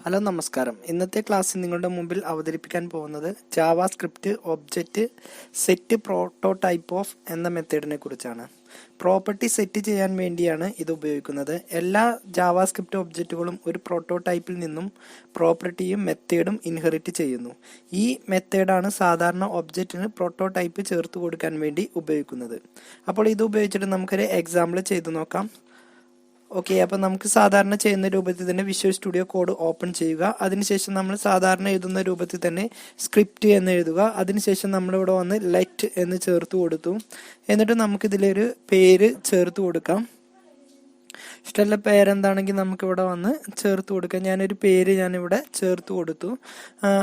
Hello നമസ്കാരം. ഇന്നത്തെ ക്ലാസ്സിൽ നിങ്ങളുടെ മുമ്പിൽ അവതരിപ്പിക്കാൻ പോകുന്നത് JavaScript object set prototype of എന്ന മെത്തേഡിനെ കുറിച്ചാണ്. പ്രോപ്പർട്ടി സെറ്റ് ചെയ്യാൻ വേണ്ടിയാണ് ഇത് ഉപയോഗിക്കുന്നത്. എല്ലാ ജാവാസ്ക്രിപ്റ്റ് ഒബ്ജക്റ്റുകളും ഒരു പ്രോട്ടോടൈപ്പിൽ നിന്നും പ്രോപ്പർട്ടിയും മെത്തേഡും ഇൻഹെറിറ്റ് ചെയ്യുന്നു. ഈ മെത്തേഡാണ് സാധാരണ ഒബ്ജക്റ്റിന് പ്രോട്ടോടൈപ്പ് ചേർത്ത് കൊടുക്കാൻ വേണ്ടി ഉപയോഗിക്കുന്നത്. അപ്പോൾ ഇത് ഉപയോഗിച്ചിട്ട് നമുക്കൊരു എക്സാമ്പിൾ ചെയ്തു നോക്കാം. ഓക്കെ, അപ്പോൾ നമുക്ക് സാധാരണ ചെയ്യുന്ന രൂപത്തിൽ തന്നെ വിഷ്വൽ സ്റ്റുഡിയോ കോഡ് ഓപ്പൺ ചെയ്യുക. അതിനുശേഷം നമ്മൾ സാധാരണ എഴുതുന്ന രൂപത്തിൽ തന്നെ സ്ക്രിപ്റ്റ് എന്ന് എഴുതുക. അതിനുശേഷം നമ്മളിവിടെ വന്ന് ലെറ്റ് എന്ന് ചേർത്ത് കൊടുത്തു. എന്നിട്ട് നമുക്കിതിലൊരു പേര് ചേർത്ത് കൊടുക്കാം. ഇഷ്ടമുള്ള പേരെന്താണെങ്കിൽ നമുക്കിവിടെ വന്ന് ചേർത്ത് കൊടുക്കാം. ഞാനൊരു പേര് ഞാനിവിടെ ചേർത്ത് കൊടുത്തു.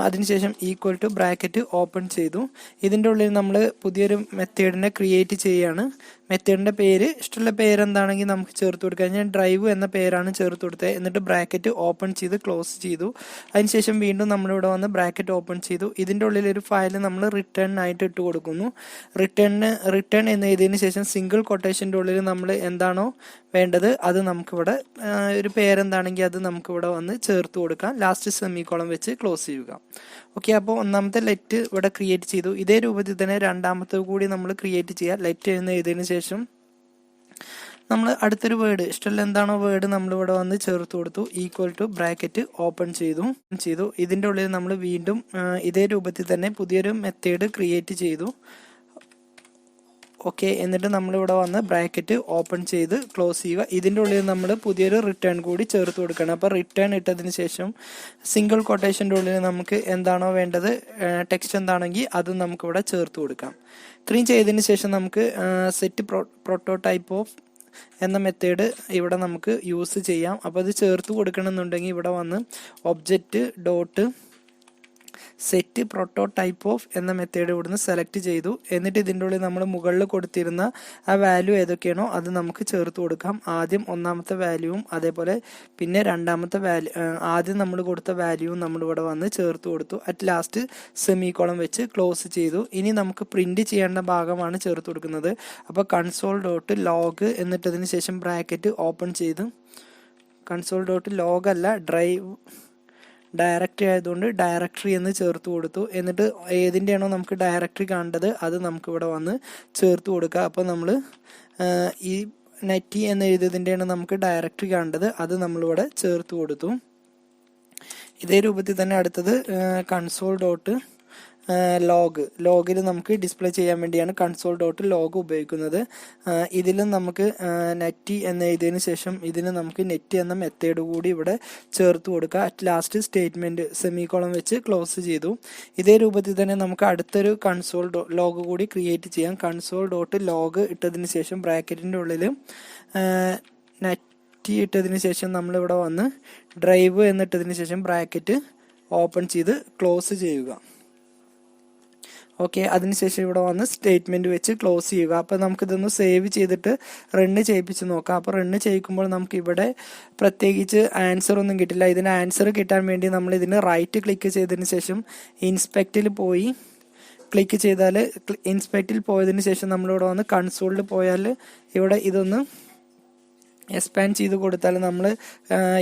അതിനുശേഷം ഈക്വൽ ടു ബ്രാക്കറ്റ് ഓപ്പൺ ചെയ്തു. ഇതിൻ്റെ ഉള്ളിൽ നമ്മൾ പുതിയൊരു മെത്തേഡിനെ ക്രിയേറ്റ് ചെയ്യുകയാണ്. മെത്തേഡിൻ്റെ പേര് ഇഷ്ടമുള്ള പേരെന്താണെങ്കിൽ നമുക്ക് ചേർത്ത് കൊടുക്കാം. ഞാൻ ഡ്രൈവ് എന്ന പേരാണ് ചേർത്ത് കൊടുത്തത്. എന്നിട്ട് ബ്രാക്കറ്റ് ഓപ്പൺ ചെയ്ത് ക്ലോസ് ചെയ്തു. അതിനുശേഷം വീണ്ടും നമ്മളിവിടെ വന്ന് ബ്രാക്കറ്റ് ഓപ്പൺ ചെയ്തു. ഇതിൻ്റെ ഉള്ളിൽ ഒരു ഫയൽ നമ്മൾ റിട്ടേൺ ആയിട്ട് ഇട്ട് കൊടുക്കുന്നു. റിട്ടേൺ എന്ന് എഴുതിയതിന് ശേഷം സിംഗിൾ കൊട്ടേഷൻ്റെ ഉള്ളിൽ നമ്മൾ എന്താണോ വേണ്ടത് അത് നമുക്കിവിടെ ഒരു പേരെന്താണെങ്കിൽ അത് നമുക്കിവിടെ വന്ന് ചേർത്ത് കൊടുക്കാം. ലാസ്റ്റ് സെമിക്കോളം വെച്ച് ക്ലോസ് ചെയ്യുക. ഓക്കെ, അപ്പോൾ ഒന്നാമത്തെ ലെറ്റ് ഇവിടെ ക്രിയേറ്റ് ചെയ്തു. ഇതേ രൂപത്തിൽ തന്നെ രണ്ടാമത്തെ കൂടി നമ്മൾ ക്രിയേറ്റ് ചെയ്യുക. ലെറ്റ് എന്ന് എഴുതിയതിന് ശേഷം നമ്മൾ അടുത്തൊരു വേർഡ് ഇഷ്ടമുള്ള എന്താണോ വേർഡ് നമ്മളിവിടെ വന്ന് ചേർത്ത് കൊടുത്തു. ഈക്വൽ ടു ബ്രാക്കറ്റ് ഓപ്പൺ ചെയ്തു. ഇതിൻ്റെ ഉള്ളിൽ നമ്മൾ വീണ്ടും ഇതേ രൂപത്തിൽ തന്നെ പുതിയൊരു മെത്തേഡ് ക്രിയേറ്റ് ചെയ്തു. ഓക്കെ, എന്നിട്ട് നമ്മളിവിടെ വന്ന് ബ്രാക്കറ്റ് ഓപ്പൺ ചെയ്ത് ക്ലോസ് ചെയ്യുക. ഇതിൻ്റെ ഉള്ളിൽ നമ്മൾ പുതിയൊരു റിട്ടേൺ കൂടി ചേർത്ത് കൊടുക്കണം. അപ്പോൾ റിട്ടേൺ ഇട്ടതിന് ശേഷം സിംഗിൾ കൊട്ടേഷൻ്റെ ഉള്ളിൽ നമുക്ക് എന്താണോ വേണ്ടത് ടെക്സ്റ്റ് എന്താണെങ്കിൽ അത് നമുക്കിവിടെ ചേർത്ത് കൊടുക്കാം. ഇത്രയും ചെയ്തതിന് ശേഷം നമുക്ക് സെറ്റ് പ്രോട്ടോടൈപ്പ് ഓഫ് എന്ന മെത്തേഡ് ഇവിടെ നമുക്ക് യൂസ് ചെയ്യാം. അപ്പോൾ അത് ചേർത്ത് കൊടുക്കണമെന്നുണ്ടെങ്കിൽ ഇവിടെ വന്ന് object dot set prototype of എന്ന മെത്തേഡ് ഇവിടുന്ന് സെലക്ട് ചെയ്തു. എന്നിട്ട് ഇതിൻ്റെ ഉള്ളിൽ നമ്മൾ മുകളിൽ കൊടുത്തിരുന്ന ആ വാല്യൂ ഏതൊക്കെയാണോ അത് നമുക്ക് ചേർത്ത് കൊടുക്കാം. ആദ്യം ഒന്നാമത്തെ വാല്യൂവും അതേപോലെ പിന്നെ രണ്ടാമത്തെ വാല്യൂ, ആദ്യം നമ്മൾ കൊടുത്ത വാല്യൂവും നമ്മളിവിടെ വന്ന് ചേർത്ത് കൊടുത്തു. അറ്റ് ലാസ്റ്റ് സെമിക്കോളം വെച്ച് ക്ലോസ് ചെയ്തു. ഇനി നമുക്ക് പ്രിന്റ് ചെയ്യേണ്ട ഭാഗമാണ് ചേർത്ത് കൊടുക്കുന്നത്. അപ്പോൾ കൺസോൾ ഡോട്ട് ലോഗ് എന്നിട്ടതിന് ശേഷം ബ്രാക്കറ്റ് ഓപ്പൺ ചെയ്ത് കൺസോൾ ഡോട്ട് ലോഗ് അല്ല ഡയറക്ടറി ആയതുകൊണ്ട് ഡയറക്ടറി എന്ന് ചേർത്ത് കൊടുത്തു. എന്നിട്ട് ഏതിൻ്റെയാണോ നമുക്ക് ഡയറക്ടറി കാണേണ്ടത് അത് നമുക്കിവിടെ വന്ന് ചേർത്ത് കൊടുക്കുക. അപ്പോൾ നമ്മൾ ഈ നെറ്റി എന്ന് എഴുതിയതിൻ്റെയാണ് നമുക്ക് ഡയറക്ടറി കാണേണ്ടത്, അത് നമ്മളിവിടെ ചേർത്ത് കൊടുത്തു. ഇതേ രൂപത്തിൽ തന്നെ അടുത്തത് കൺസോൾ ഡോട്ട് ലോഗിൽ നമുക്ക് ഡിസ്പ്ലേ ചെയ്യാൻ വേണ്ടിയാണ് കൺസോൾ ഡോട്ട് ലോഗ് ഉപയോഗിക്കുന്നത്. ഇതിലും നമുക്ക് നെറ്റ് എന്ന് എഴുതിയതിന് ശേഷം ഇതിന് നമുക്ക് നെറ്റ് എന്ന മെത്തേഡ് കൂടി ഇവിടെ ചേർത്ത് കൊടുക്കുക. അറ്റ് ലാസ്റ്റ് സ്റ്റേറ്റ്മെന്റ് സെമിക്കോളം വെച്ച് ക്ലോസ് ചെയ്തു. ഇതേ രൂപത്തിൽ തന്നെ നമുക്ക് അടുത്തൊരു കൺസോൾ ലോഗ് കൂടി ക്രിയേറ്റ് ചെയ്യാം. കൺസോൾ ഡോട്ട് ലോഗ് ഇട്ടതിന് ശേഷം ബ്രാക്കറ്റിൻ്റെ ഉള്ളിൽ നെറ്റ് ഇട്ടതിന് ശേഷം നമ്മളിവിടെ വന്ന് ഡ്രൈവ് എന്നിട്ടതിന് ശേഷം ബ്രാക്കറ്റ് ഓപ്പൺ ചെയ്ത് ക്ലോസ് ചെയ്യുക. ഓക്കെ, അതിനുശേഷം ഇവിടെ വന്ന് സ്റ്റേറ്റ്മെന്റ് വെച്ച് ക്ലോസ് ചെയ്യുക. അപ്പോൾ നമുക്കിതൊന്ന് സേവ് ചെയ്തിട്ട് റണ്ണ് ചെയ്യിപ്പിച്ച് നോക്കാം. അപ്പോൾ റണ്ണ് ചെയ്യിക്കുമ്പോൾ നമുക്ക് ഇവിടെ പ്രത്യേകിച്ച് ആൻസർ ഒന്നും കിട്ടില്ല. ഇതിന് ആൻസർ കിട്ടാൻ വേണ്ടി നമ്മൾ ഇതിന് റൈറ്റ് ക്ലിക്ക് ചെയ്തതിന് ശേഷം ഇൻസ്പെക്റ്റിൽ പോയി ക്ലിക്ക് ചെയ്താൽ ഇൻസ്പെക്റ്റിൽ പോയതിന് ശേഷം നമ്മളിവിടെ വന്ന് കൺസോളിൽ പോയാൽ ഇവിടെ ഇതൊന്ന് എക്സ്പാൻഡ് ചെയ്ത് കൊടുത്താൽ നമ്മൾ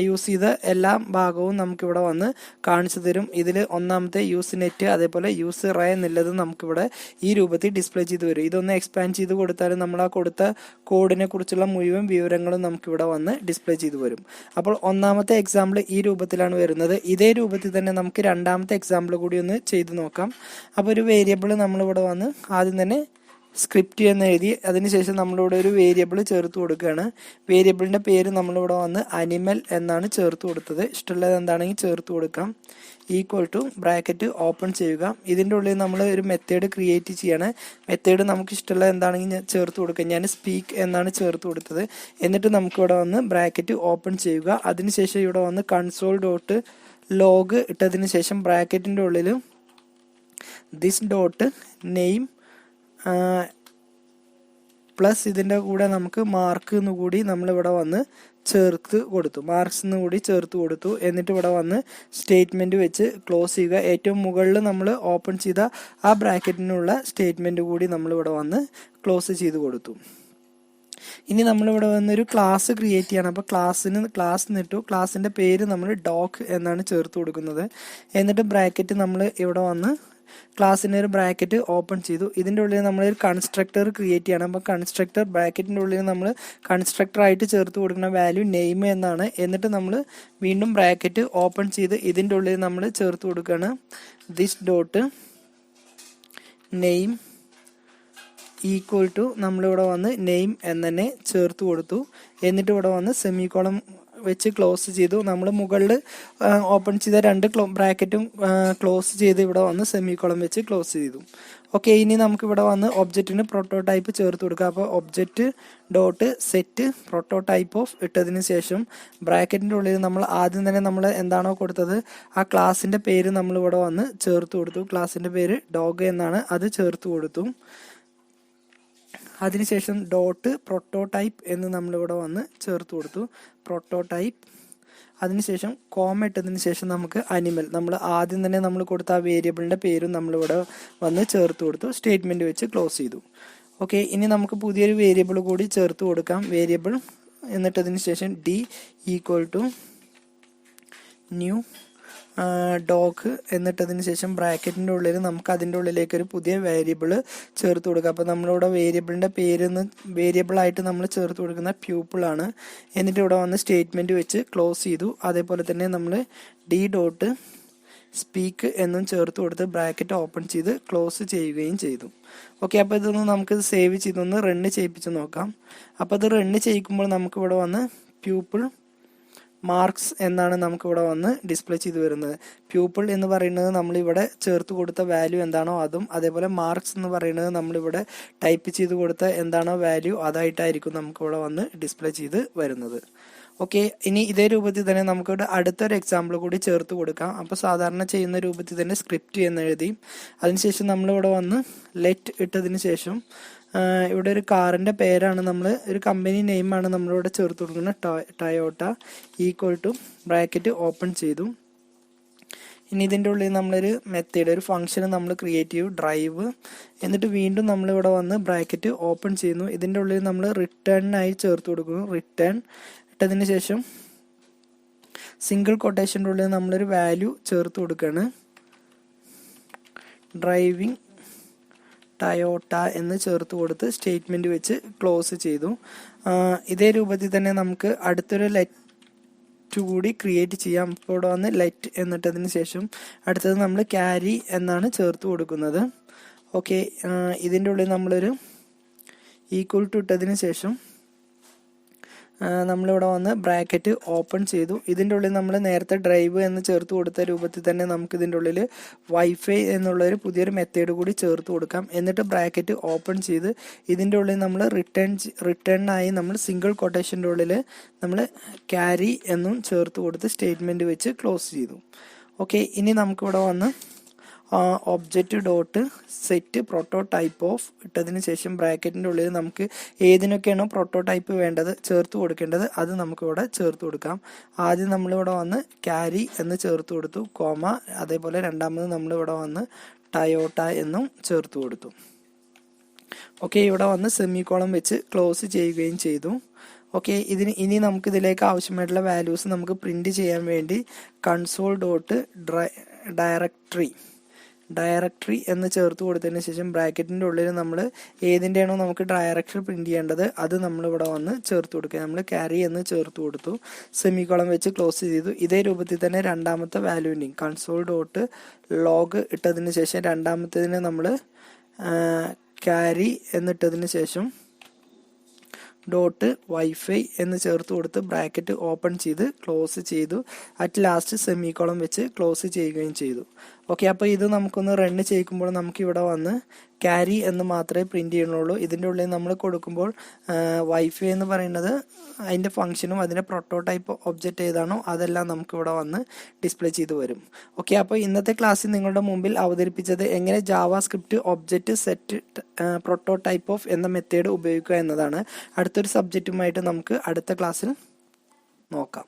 യൂസ് ചെയ്ത എല്ലാ ഭാഗവും നമുക്കിവിടെ വന്ന് കാണിച്ചു തരും. ഇതിൽ ഒന്നാമത്തെ യൂസ് നെറ്റ് അതേപോലെ യൂസ് റേ എന്നുള്ളത് നമുക്കിവിടെ ഈ രൂപത്തിൽ ഡിസ്പ്ലേ ചെയ്ത് വരും. ഇതൊന്ന് എക്സ്പാൻഡ് ചെയ്ത് കൊടുത്താൽ നമ്മൾ ആ കൊടുത്ത കോഡിനെ കുറിച്ചുള്ള മുഴുവൻ വിവരങ്ങളും നമുക്കിവിടെ വന്ന് ഡിസ്പ്ലേ ചെയ്ത് വരും. അപ്പോൾ ഒന്നാമത്തെ എക്സാമ്പിൾ ഈ രൂപത്തിലാണ് വരുന്നത്. ഇതേ രൂപത്തിൽ തന്നെ നമുക്ക് രണ്ടാമത്തെ എക്സാമ്പിൾ കൂടി ഒന്ന് ചെയ്ത് നോക്കാം. അപ്പോൾ ഒരു വേരിയബിൾ നമ്മളിവിടെ വന്ന് ആദ്യം തന്നെ സ്ക്രിപ്റ്റ് എന്ന് എഴുതി അതിനുശേഷം നമ്മളിവിടെ ഒരു വേരിയബിൾ ചേർത്ത് കൊടുക്കുകയാണ്. വേരിയബിളിൻ്റെ പേര് നമ്മളിവിടെ വന്ന് അനിമൽ എന്നാണ് ചേർത്ത് കൊടുത്തത്. ഇഷ്ടമുള്ളത് എന്താണെങ്കിൽ ചേർത്ത് കൊടുക്കാം. ഈക്വൽ ടു ബ്രാക്കറ്റ് ഓപ്പൺ ചെയ്യുക. ഇതിൻ്റെ ഉള്ളിൽ നമ്മൾ ഒരു മെത്തേഡ് ക്രിയേറ്റ് ചെയ്യാണ്. മെത്തേഡ് നമുക്ക് ഇഷ്ടമുള്ളത് എന്താണെങ്കിൽ ചേർത്ത് കൊടുക്കുക. ഞാൻ സ്പീക്ക് എന്നാണ് ചേർത്ത് കൊടുത്തത്. എന്നിട്ട് നമുക്കിവിടെ വന്ന് ബ്രാക്കറ്റ് ഓപ്പൺ ചെയ്യുക. അതിനുശേഷം ഇവിടെ വന്ന് കൺസോൾ ഡോട്ട് ലോഗ് ഇട്ടതിന് ശേഷം ബ്രാക്കറ്റിൻ്റെ ഉള്ളിൽ ദിസ് ഡോട്ട് നെയിം പ്ലസ് ഇതിൻ്റെ കൂടെ നമുക്ക് മാർക്ക് എന്ന് കൂടി നമ്മളിവിടെ വന്ന് ചേർത്ത് കൊടുത്തു. മാർക്സ് എന്ന് കൂടി ചേർത്ത് കൊടുത്തു. എന്നിട്ട് ഇവിടെ വന്ന് സ്റ്റേറ്റ്മെന്റ് വെച്ച് ക്ലോസ് ചെയ്യുക. ഏറ്റവും മുകളിൽ നമ്മൾ ഓപ്പൺ ചെയ്ത ആ ബ്രാക്കറ്റിനുള്ള സ്റ്റേറ്റ്മെന്റ് കൂടി നമ്മളിവിടെ വന്ന് ക്ലോസ് ചെയ്ത് കൊടുത്തു. ഇനി നമ്മളിവിടെ വന്നൊരു ക്ലാസ് ക്രിയേറ്റ് ചെയ്യണം. അപ്പോൾ ക്ലാസ് നിട്ടു, ക്ലാസ്സിൻ്റെ പേര് നമ്മൾ ഡോഗ് എന്നാണ് ചേർത്ത് കൊടുക്കുന്നത്. എന്നിട്ട് ബ്രാക്കറ്റ് നമ്മൾ ഇവിടെ വന്ന് ക്ലാസ്സിൻ്റെ ഒരു ബ്രാക്കറ്റ് ഓപ്പൺ ചെയ്തു. ഇതിൻ്റെ ഉള്ളിൽ നമ്മളൊരു കൺസ്ട്രക്ടർ ക്രിയേറ്റ് ചെയ്യണം. അപ്പോൾ കൺസ്ട്രക്ടർ ബ്രാക്കറ്റിൻ്റെ ഉള്ളിൽ നമ്മൾ കൺസ്ട്രക്ടറായിട്ട് ചേർത്ത് കൊടുക്കുന്ന വാല്യൂ നെയിം എന്നാണ്. എന്നിട്ട് നമ്മൾ വീണ്ടും ബ്രാക്കറ്റ് ഓപ്പൺ ചെയ്ത് ഇതിൻ്റെ ഉള്ളിൽ നമ്മൾ ചേർത്ത് കൊടുക്കുകയാണ് this dot name equal to നമ്മളിവിടെ വന്ന് നെയിം എന്ന് തന്നെ ചേർത്ത് കൊടുത്തു. എന്നിട്ട് ഇവിടെ വന്ന് സെമിക്കോളം വെച്ച് ക്ലോസ് ചെയ്തു. നമ്മൾ മുകളിൽ ഓപ്പൺ ചെയ്ത രണ്ട് ബ്രാക്കറ്റും ക്ലോസ് ചെയ്ത് ഇവിടെ വന്ന് സെമിക്കോളം വെച്ച് ക്ലോസ് ചെയ്തു. ഓക്കെ, ഇനി നമുക്ക് ഇവിടെ വന്ന് ഒബ്ജക്റ്റിന് പ്രോട്ടോടൈപ്പ് ചേർത്ത് കൊടുക്കുക. അപ്പോൾ object dot set prototype of ഇട്ടതിന് ശേഷം ബ്രാക്കറ്റിൻ്റെ ഉള്ളിൽ നമ്മൾ ആദ്യം തന്നെ നമ്മൾ എന്താണോ കൊടുത്തത് ആ ക്ലാസ്സിൻ്റെ പേര് നമ്മൾ ഇവിടെ വന്ന് ചേർത്ത് കൊടുത്തു. ക്ലാസ്സിൻ്റെ പേര് ഡോഗ് എന്നാണ്, അത് ചേർത്ത് കൊടുത്തു. അതിനുശേഷം ഡോട്ട് പ്രോട്ടോടൈപ്പ് എന്ന് നമ്മളിവിടെ വന്ന് ചേർത്ത് കൊടുത്തു, പ്രോട്ടോടൈപ്പ്. അതിനുശേഷം കോമ ഇട്ടതിന് ശേഷം നമുക്ക് അനിമൽ, നമ്മൾ ആദ്യം തന്നെ നമ്മൾ കൊടുത്ത ആ വേരിയബിളിൻ്റെ പേരും നമ്മളിവിടെ വന്ന് ചേർത്ത് കൊടുത്തു. സ്റ്റേറ്റ്മെൻറ്റ് വെച്ച് ക്ലോസ് ചെയ്തു. ഓക്കെ, ഇനി നമുക്ക് പുതിയൊരു വേരിയബിൾ കൂടി ചേർത്ത് കൊടുക്കാം. വേരിയബിൾ എന്നിട്ടതിന് ശേഷം D equal to new dog എന്നിട്ടതിന് ശേഷം ബ്രാക്കറ്റിൻ്റെ ഉള്ളിൽ നമുക്ക് അതിൻ്റെ ഉള്ളിലേക്ക് ഒരു പുതിയ വേരിയബിൾ ചേർത്ത് കൊടുക്കുക. അപ്പോൾ നമ്മളിവിടെ വേരിയബിളിൻ്റെ വേരിയബിളായിട്ട് നമ്മൾ ചേർത്ത് കൊടുക്കുന്ന പ്യൂപ്പിളാണ്. എന്നിട്ട് ഇവിടെ വന്ന് സ്റ്റേറ്റ്മെൻറ്റ് വെച്ച് ക്ലോസ് ചെയ്തു. അതേപോലെ തന്നെ നമ്മൾ ഡി ഡോട്ട് സ്പീക്ക് എന്നും ചേർത്ത് കൊടുത്ത് ബ്രാക്കറ്റ് ഓപ്പൺ ചെയ്ത് ക്ലോസ് ചെയ്യുകയും ചെയ്തു. ഓക്കെ, അപ്പോൾ ഇതൊന്ന് നമുക്ക് സേവ് ചെയ്തൊന്ന് റണ്ണ് ചെയ്യിപ്പിച്ച് നോക്കാം. അപ്പോൾ അത് റണ്ണ് ചെയ്യിക്കുമ്പോൾ നമുക്കിവിടെ വന്ന് പ്യൂപ്പിൾ മാർക്സ് എന്നാണ് നമുക്കിവിടെ വന്ന് ഡിസ്പ്ലേ ചെയ്ത് വരുന്നത്. പ്യൂപ്പിൾ എന്ന് പറയുന്നത് നമ്മളിവിടെ ചേർത്ത് കൊടുത്ത വാല്യൂ എന്താണോ അതും, അതേപോലെ മാർക്സ് എന്ന് പറയുന്നത് നമ്മളിവിടെ ടൈപ്പ് ചെയ്ത് കൊടുത്ത എന്താണോ വാല്യൂ അതായിട്ടായിരിക്കും നമുക്കിവിടെ വന്ന് ഡിസ്പ്ലേ ചെയ്ത് വരുന്നത്. ഓക്കെ, ഇനി ഇതേ രൂപത്തിൽ തന്നെ നമുക്കിവിടെ അടുത്തൊരു എക്സാമ്പിൾ കൂടി ചേർത്ത് കൊടുക്കാം. അപ്പോൾ സാധാരണ ചെയ്യുന്ന രൂപത്തിൽ തന്നെ സ്ക്രിപ്റ്റ് എന്ന് എഴുതി അതിനുശേഷം നമ്മളിവിടെ വന്ന് ലെറ്റ് ഇട്ടതിന് ശേഷം ഇവിടെ ഒരു കാറിൻ്റെ പേരാണ്, നമ്മൾ ഒരു കമ്പനി നെയിമാണ് നമ്മളിവിടെ ചേർത്ത് കൊടുക്കുന്നത്, Toyota equal to bracket open ചെയ്തു. ഇനി ഇതിൻ്റെ ഉള്ളിൽ നമ്മളൊരു മെത്തേഡ്, ഒരു ഫംഗ്ഷൻ നമ്മൾ ക്രിയേറ്റ് ചെയ്യും, ഡ്രൈവ്. എന്നിട്ട് വീണ്ടും നമ്മളിവിടെ വന്ന് ബ്രാക്കറ്റ് ഓപ്പൺ ചെയ്യുന്നു. ഇതിൻ്റെ ഉള്ളിൽ നമ്മൾ റിട്ടേണിനായി ചേർത്ത് കൊടുക്കുന്നു, റിട്ടേൺ ഇട്ടതിന് ശേഷം സിംഗിൾ കൊട്ടേഷൻ്റെ ഉള്ളിൽ നമ്മളൊരു വാല്യൂ ചേർത്ത് കൊടുക്കുകയാണ്, ഡ്രൈവിംഗ് ടയോട്ട എന്ന് ചേർത്ത് കൊടുത്ത് സ്റ്റേറ്റ്മെൻറ്റ് വെച്ച് ക്ലോസ് ചെയ്തു. ഇതേ രൂപത്തിൽ തന്നെ നമുക്ക് അടുത്തൊരു ലെറ്റ് കൂടി ക്രിയേറ്റ് ചെയ്യാം. ഇപ്പോൾ ഇവിടെ വന്ന് ലെറ്റ് എന്നിട്ടതിന് ശേഷം അടുത്തത് നമ്മൾ ക്യാരി എന്നാണ് ചേർത്ത് കൊടുക്കുന്നത്. ഓക്കെ, ഇതിൻ്റെ ഉള്ളിൽ നമ്മളൊരു ഈക്വൽ ടു ഇട്ടതിന് ശേഷം നമ്മളിവിടെ വന്ന് ബ്രാക്കറ്റ് ഓപ്പൺ ചെയ്തു. ഇതിൻ്റെ ഉള്ളിൽ നമ്മൾ നേരത്തെ ഡ്രൈവ് എന്ന് ചേർത്ത് കൊടുത്ത രൂപത്തിൽ തന്നെ നമുക്ക് ഇതിൻ്റെ ഉള്ളിൽ വൈഫൈ എന്നുള്ളൊരു പുതിയൊരു മെത്തേഡ് കൂടി ചേർത്ത് കൊടുക്കാം. എന്നിട്ട് ബ്രാക്കറ്റ് ഓപ്പൺ ചെയ്ത് ഇതിൻ്റെ ഉള്ളിൽ നമ്മൾ റിട്ടേണിനായി നമ്മൾ സിംഗിൾ കൊട്ടേഷൻ്റെ ഉള്ളിൽ നമ്മൾ ക്യാരി എന്നും ചേർത്ത് കൊടുത്ത് സ്റ്റേറ്റ്മെൻറ്റ് വെച്ച് ക്ലോസ് ചെയ്തു. ഓക്കെ, ഇനി നമുക്കിവിടെ വന്ന് object dot set prototype of ഇട്ടതിന് ശേഷം ബ്രാക്കറ്റിൻ്റെ ഉള്ളിൽ നമുക്ക് ഏതിനൊക്കെയാണോ പ്രോട്ടോടൈപ്പ് വേണ്ടത് ചേർത്ത് കൊടുക്കേണ്ടത് അത് നമുക്കിവിടെ ചേർത്ത് കൊടുക്കാം. ആദ്യം നമ്മളിവിടെ വന്ന് ക്യാരി എന്ന് ചേർത്ത് കൊടുത്തു, കോമ, അതേപോലെ രണ്ടാമത് നമ്മളിവിടെ വന്ന് ടയോട്ട എന്നും ചേർത്ത് കൊടുത്തു. ഓക്കെ, ഇവിടെ വന്ന് സെമിക്കോളം വെച്ച് ക്ലോസ് ചെയ്യുകയും ചെയ്തു. ഓക്കെ, ഇനി നമുക്ക് ഇതിലേക്ക് ആവശ്യമായിട്ടുള്ള വാല്യൂസ് നമുക്ക് പ്രിന്റ് ചെയ്യാൻ വേണ്ടി കൺസോൾ ഡോട്ട് ഡയറക്ടറി എന്ന് ചേർത്ത് കൊടുത്തതിന് ശേഷം ബ്രാക്കറ്റിൻ്റെ ഉള്ളിൽ നമ്മൾ ഏതിൻ്റെയാണോ നമുക്ക് ഡയറക്ടറി പ്രിന്റ് ചെയ്യേണ്ടത് അത് നമ്മളിവിടെ വന്ന് ചേർത്ത് കൊടുക്കുക. നമ്മൾ ക്യാരി എന്ന് ചേർത്ത് കൊടുത്തു, സെമിക്കോളം വെച്ച് ക്ലോസ് ചെയ്തു. ഇതേ രൂപത്തിൽ തന്നെ രണ്ടാമത്തെ വാല്യൂവിൻ്റെയും കൺസോൾ ഡോട്ട് ലോഗ് ഇട്ടതിന് ശേഷം രണ്ടാമത്തേതിന് നമ്മൾ ക്യാരി എന്നിട്ടതിന് ശേഷം ഡോട്ട് വൈഫൈ എന്ന് ചേർത്ത് കൊടുത്ത് ബ്രാക്കറ്റ് ഓപ്പൺ ചെയ്ത് ക്ലോസ് ചെയ്തു. അറ്റ് ലാസ്റ്റ് സെമിക്കോളം വെച്ച് ക്ലോസ് ചെയ്യുകയും ചെയ്തു. ഓക്കെ, അപ്പോൾ ഇത് നമുക്കൊന്ന് റണ്ണ് ചെയ്യിക്കുമ്പോൾ നമുക്ക് ഇവിടെ വന്ന് ക്യാരി എന്ന് മാത്രമേ പ്രിന്റ് ചെയ്യണുള്ളൂ. ഇതിൻ്റെ ഉള്ളിൽ നമ്മൾ കൊടുക്കുമ്പോൾ വൈഫൈ എന്ന് പറയുന്നത് അതിൻ്റെ ഫംഗ്ഷനും അതിൻ്റെ പ്രോട്ടോടൈപ്പ് ഒബ്ജക്റ്റ് ഏതാണോ അതെല്ലാം നമുക്കിവിടെ വന്ന് ഡിസ്പ്ലേ ചെയ്ത് വരും. ഓക്കെ, അപ്പോൾ ഇന്നത്തെ ക്ലാസ്സിൽ നിങ്ങളുടെ മുമ്പിൽ അവതരിപ്പിച്ചത് എങ്ങനെ JavaScript object set prototype of എന്ന മെത്തേഡ് ഉപയോഗിക്കുക എന്നതാണ്. അടുത്തൊരു സബ്ജക്റ്റുമായിട്ട് നമുക്ക് അടുത്ത ക്ലാസ്സിൽ നോക്കാം.